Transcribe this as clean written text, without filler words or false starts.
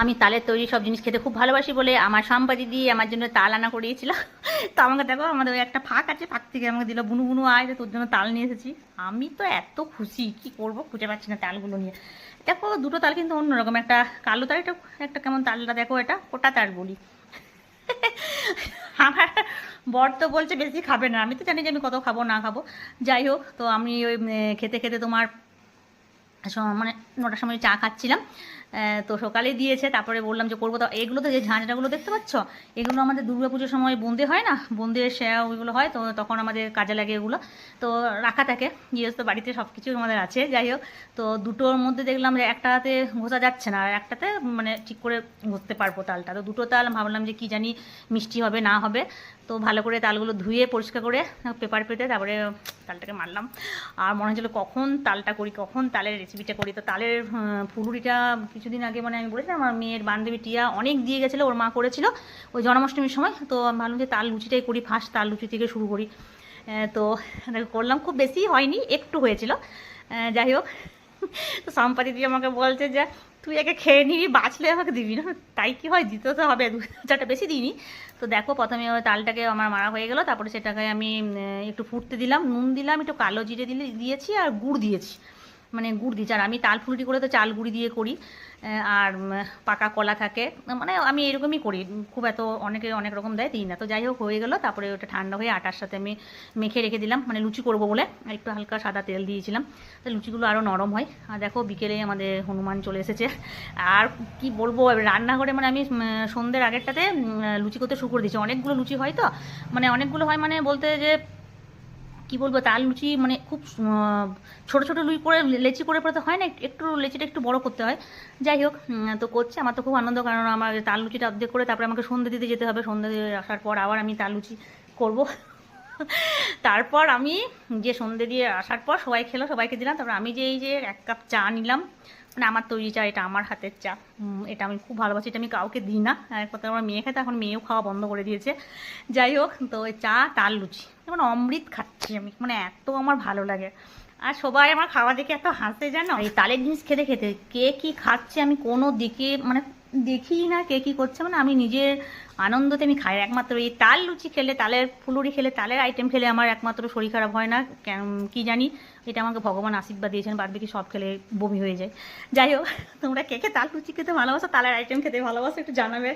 আমি তালের তৈরি সব জিনিস খেতে খুব ভালোবাসি বলে আমার সম্পা দিদি আমার জন্য তাল আনা করিয়েছিল। তো আমাকে দেখো, আমাদের ওই একটা ফাঁক আছে, ফাঁক থেকে আমাকে দিল, বুনু বুনু আয় তোর জন্য তাল নিয়ে এসেছি। আমি তো এত খুশি, কি করব খুঁজে পাচ্ছি না তালগুলো নিয়ে। দেখো দুটো তাল কিন্তু অন্যরকম, একটা কালো তাল, এটা একটা কেমন তালটা দেখো, এটা কোটা তাল বলি। আমার বর তো বলছে বেশি খাবে না, আমি তো জানি যে আমি কত খাবো না খাবো। যাই হোক, তো আমি ওই খেতে খেতে তোমার মানে 9টার সময় চা খাচ্ছিলাম। তো সকালে দিয়েছে, তারপরে বললাম যে করবো। তো এগুলো তো যে ঝাঁঝরাগুলো দেখতে পাচ্ছ, এগুলো আমাদের দুর্গাপুজোর সময় বোঁদে হয় না, বোঁদে শেয়া ওইগুলো হয়, তো তখন আমাদের কাজে লাগে এগুলো। তো রাখা থাকে, গৃহস্থ বাড়িতে সব কিছু আমাদের আছে। যাই হোক, তো দুটোর মধ্যে দেখলাম যে একটাতে ঘষা যাচ্ছে না, আর একটাতে মানে ঠিক করে ঘষতে পারবো তালটা। তো দুটো তাল ভাবলাম যে কি জানি মিষ্টি হবে না হবে। তো ভালো করে তালগুলো ধুয়ে পরিষ্কার করে পেপার পেতে তারপরে তালটাকে মারলাম। আর মনে হচ্ছিলো কখন তালটা করি, কখন তালের রেসিপিটা করি। তো তালের ফুলুরিটা কিছুদিন আগে মানে আমি বলেছিলাম, আমার মেয়ের বান্ধবী টিয়া অনেক দিয়ে গেছিলো, ওর মা করেছিল ওই জন্মাষ্টমীর সময়। তো আমি ভাবলাম যে তাল লুচিটাই করি, ফার্স্ট তাল লুচি থেকে শুরু করি। তো করলাম, খুব বেশি হয়নি, একটু হয়েছিল। যাই হোক, তো সম্পাদি দিয়ে আমাকে বলছে যে তুই একে খেয়ে নিবি, বাঁচলে আমাকে দিবি না। তাই কি হয়, দিতে তো হবে, 2-4টা বেশি দিইনি। তো দেখো প্রথমে ওই তালটাকে আমার মারা হয়ে গেলো, তারপরে সেটাকে আমি একটু ফুটতে দিলাম, নুন দিলাম, একটু কালো জিরে দিয়েছি, আর গুড় দিয়েছি। মানে গুড় দিয়েছি, আর আমি তাল ফুলুরি করে তো চাল গুঁড়ি দিয়ে করি। আর পাকা কলা থাকে, মানে আমি এরকমই করি, খুব এত অনেকে অনেক রকম দেয়, দিই না। তো যাই হোক হয়ে গেলো, তারপরে ওটা ঠান্ডা হয়ে আটার সাথে আমি মেখে রেখে দিলাম, মানে লুচি করবো বলে। আর একটু হালকা সাদা তেল দিয়েছিলাম, তো লুচিগুলো আরও নরম হয়। আর দেখো বিকেলে আমাদের হনুমান চলে এসেছে। আর কি বলবো, রান্নাঘরে মানে আমি সন্ধ্যের আগেরটাতে লুচি করতে শুরু করে দিয়েছি। অনেকগুলো লুচি হয় তো, মানে অনেকগুলো হয়, মানে বলতে যে কি বলবো, তাল লুচি মানে খুব ছোট ছোট লুচি করে লেচি করে পড়তে হয় না, একটু লেচিটা একটু বড় করতে হয়। যাই হোক, তো করছে, আমার তো খুব আনন্দ, কারণ আমার তাল লুচিটা অর্ধেক করে তারপরে আমাকে সন্ধ্যে দিতে যেতে হবে, সন্ধ্যে দিয়ে আসার পর আবার আমি তাল লুচি করবো। তারপর আমি যে সন্ধ্যে দিয়ে আসার পর সবাই খেলো, সবাইকে দিলাম। তারপর আমি যে এই যে 1 কাপ চা নিলাম, মানে আমার তৈরি চা, এটা আমার হাতের চা। এটা আমি খুব ভালোবাসি, এটা আমি কাউকে দিই না। এক কথা, আমার মেয়ে খেতে, এখন মেয়েও খাওয়া বন্ধ করে দিয়েছে। যাই হোক, তো ওই চা তাল লুচি মানে অমৃত খাচ্ছি আমি, মানে এত আমার ভালো লাগে। আর সবাই আমার খাওয়া দেখে এত হাসে, জানো, এই তালের জিনিস খেতে খেতে কে কি খাচ্ছে আমি কোনো দিকে মানে দেখি না, কে কী করছে, মানে আমি নিজের আনন্দতে আমি খাই। একমাত্র এই তাল লুচি খেলে, তালের ফুলুরি খেলে, তালের আইটেম খেলে আমার একমাত্র শরীর খারাপ হয় না, কি জানি, এটা আমাকে ভগবান আশীর্বাদ দিয়েছেন। বাদ বাকি সব খেলে বমি হয়ে যায়। যাই হোক, তোমরা কে কে তাল লুচি খেতে ভালোবাসো, তালের আইটেম খেতে ভালোবাসো, একটু জানাবে।